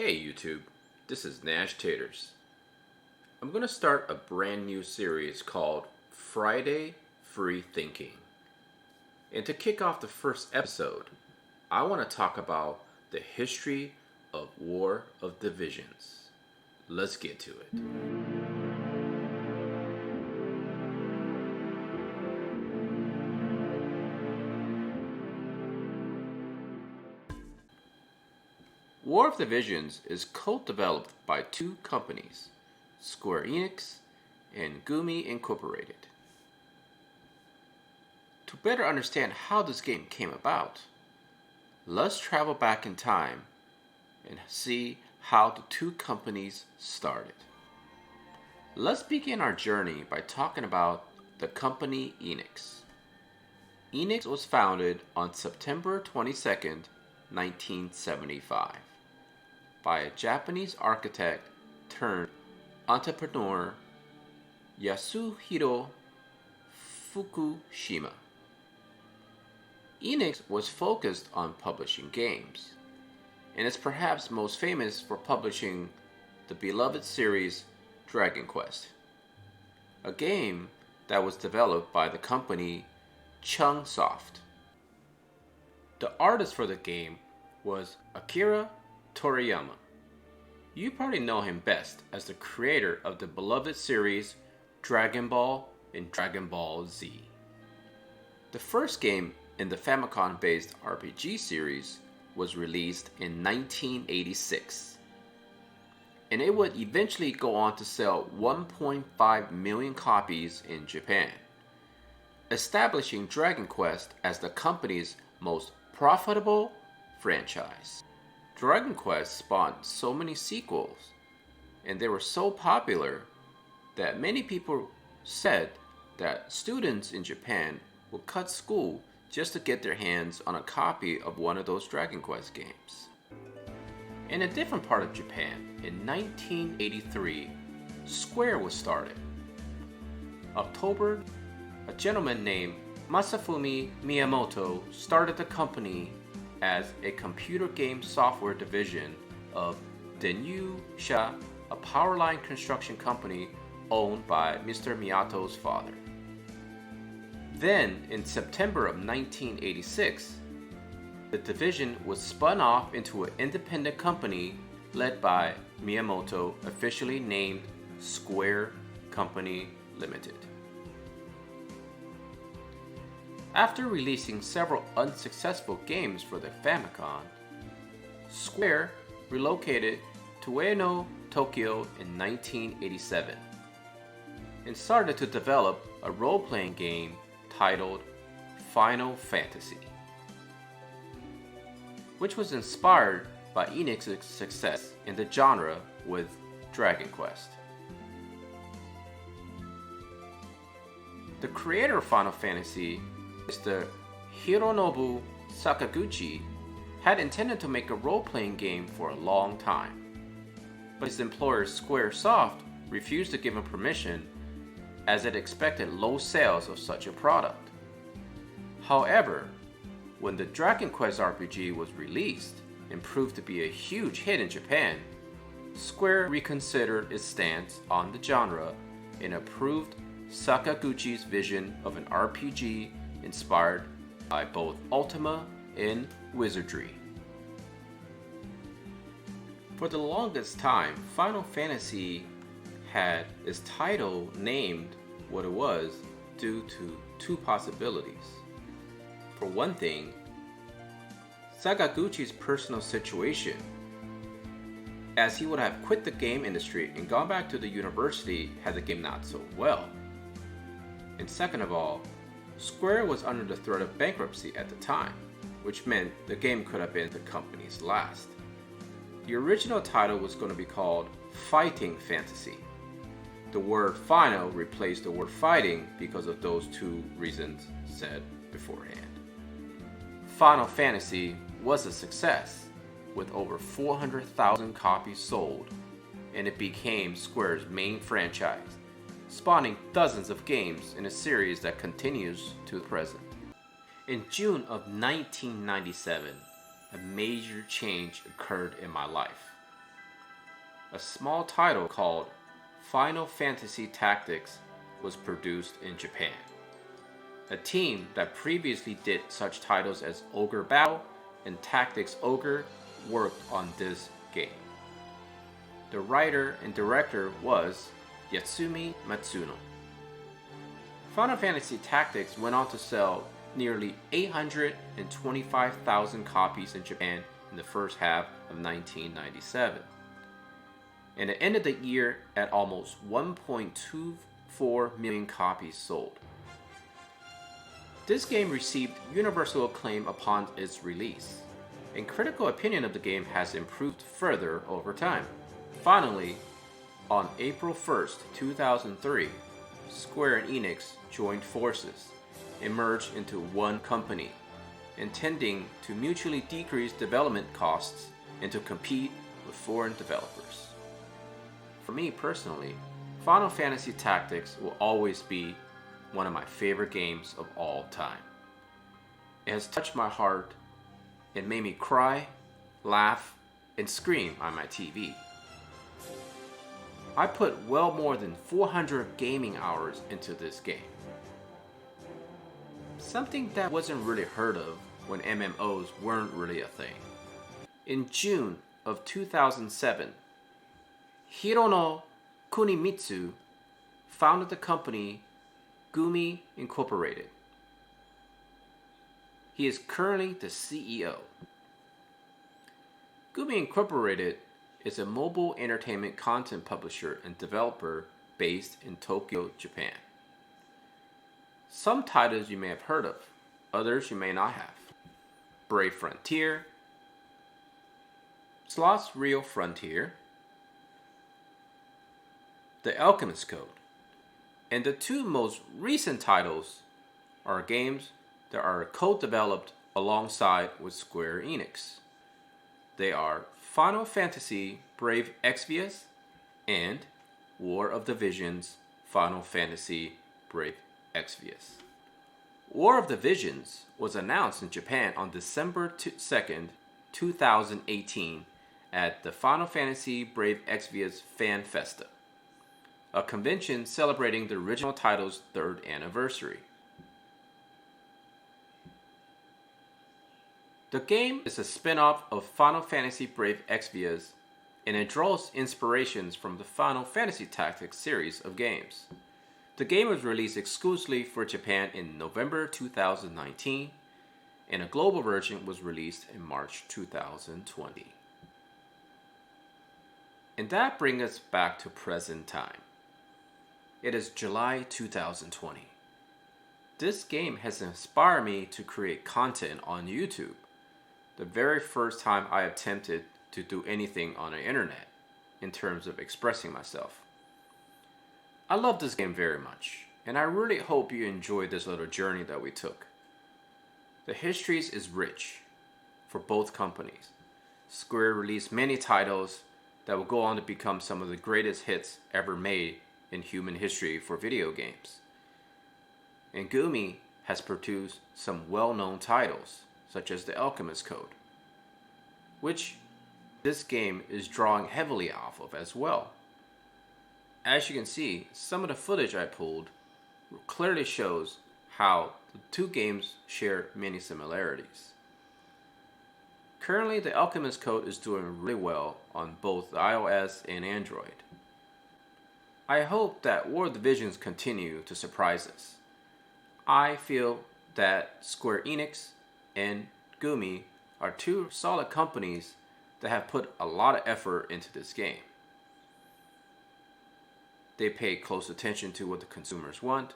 Hey YouTube, this is Nashtaters. I'm going to start a brand new series called Friday Free Thinking. And to kick off the first episode, I want to talk about the history of War of Divisions. Let's get to it. War of Divisions is co-developed by two companies, Square Enix and Gumi Inc. To better understand how this game came about, let's travel back in time and see how the two companies started. Let's begin our journey by talking about the company Enix. Enix was founded on September 22nd, 1975. By a Japanese architect turned entrepreneur, Yasuhiro Fukushima. Enix was focused on publishing games, and is perhaps most famous for publishing the beloved series Dragon Quest, a game that was developed by the company Chunsoft. The artist for the game was Akira Toriyama. You probably know him best as the creator of the beloved series Dragon Ball and Dragon Ball Z. The first game in the Famicom-based RPG series was released in 1986, and it would eventually go on to sell 1.5 million copies in Japan, establishing Dragon Quest as the company's most profitable franchise. Dragon Quest spawned so many sequels, and they were so popular that many people said that students in Japan would cut school just to get their hands on a copy of one of those Dragon Quest games. In a different part of Japan, in 1983, Square was started. October, a gentleman named Masafumi Miyamoto started the company as a computer game software division of Denyu-sha, a power line construction company owned by Mr. Miyato's father. Then, in September of 1986, the division was spun off into an independent company led by Miyamoto, officially named Square Company Limited. After releasing several unsuccessful games for the Famicom, Square relocated to Ueno, Tokyo in 1987 and started to develop a role-playing game titled Final Fantasy, which was inspired by Enix's success in the genre with Dragon Quest. The creator of Final Fantasy, Mr. Hironobu Sakaguchi, had intended to make a role-playing game for a long time, but his employer Squaresoft refused to give him permission as it expected low sales of such a product. However, when the Dragon Quest RPG was released and proved to be a huge hit in Japan, Square reconsidered its stance on the genre and approved Sakaguchi's vision of an RPG inspired by both Ultima and Wizardry. For the longest time, Final Fantasy had its title named what it was due to two possibilities. For one thing, Sakaguchi's personal situation, as he would have quit the game industry and gone back to the university had the game not sold well. And second of all, Square was under the threat of bankruptcy at the time, which meant the game could have been the company's last. The original title was going to be called Fighting Fantasy. The word final replaced the word fighting because of those two reasons said beforehand. Final Fantasy was a success, with over 400,000 copies sold, and it became Square's main franchise, spawning dozens of games in a series that continues to the present. In June of 1997, a major change occurred in my life. a small title called Final Fantasy Tactics was produced in Japan. A team that previously did such titles as Ogre Battle and Tactics Ogre worked on this game. The writer and director was Yatsumi Matsuno. Final Fantasy Tactics went on to sell nearly 825,000 copies in Japan in the first half of 1997. And it ended the year at almost 1.24 million copies sold. This game received universal acclaim upon its release, and critical opinion of the game has improved further over time. Finally, on April 1st, 2003, Square Enix joined forces and merged into one company, intending to mutually decrease development costs and to compete with foreign developers. For me personally, Final Fantasy Tactics will always be one of my favorite games of all time. It has touched my heart and made me cry, laugh, and scream on my TV. I put well more than 400 gaming hours into this game. Something that wasn't really heard of when MMOs weren't really a thing. In June of 2007, Hirono Kunimitsu founded the company Gumi Inc. He is currently the CEO. Gumi Inc. is a mobile entertainment content publisher and developer based in Tokyo, Japan. Some titles you may have heard of, others you may not have. Brave Frontier, Sloth's Real Frontier, The Alchemist Code, and the two most recent titles are games that are co-developed alongside with Square Enix. They are Final Fantasy Brave Exvius and War of the Visions Final Fantasy Brave Exvius. War of the Visions was announced in Japan on December 2nd, 2018 at the Final Fantasy Brave Exvius Fan Festa, a convention celebrating the original title's 3rd anniversary. The game is a spin-off of Final Fantasy Brave Exvius, and it draws inspirations from the Final Fantasy Tactics series of games. The game was released exclusively for Japan in November 2019, and a global version was released in March 2020. And that brings us back to present time. It is July 2020. This game has inspired me to create content on YouTube. The very first time I attempted to do anything on the internet in terms of expressing myself. I love this game very much, and I really hope you enjoyed this little journey that we took. The histories is rich for both companies. Square released many titles that will go on to become some of the greatest hits ever made in human history for video games. And Gumi has produced some well-known titles, such as The Alchemist Code, which this game is drawing heavily off of as well. As you can see, some of the footage I pulled clearly shows how the two games share many similarities. Currently, The Alchemist Code is doing really well on both iOS and Android. I hope that War of the Visions continue to surprise us. I feel that Square Enix and Gumi are two solid companies that have put a lot of effort into this game. They pay close attention to what the consumers want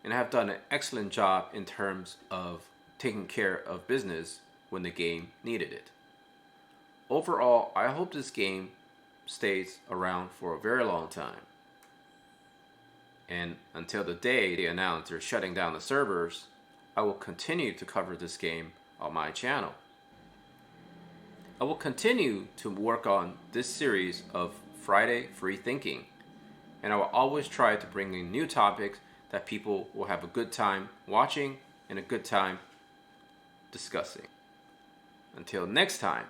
and have done an excellent job in terms of taking care of business when the game needed it. Overall, I hope this game stays around for a very long time. And until the day they announce they're shutting down the servers, I will continue to cover this game on my channel. I will continue to work on this series of Friday Free Thinking, and I will always try to bring in new topics that people will have a good time watching and a good time discussing. Until next time,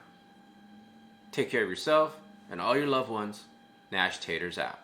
take care of yourself and all your loved ones, Nashtaters out.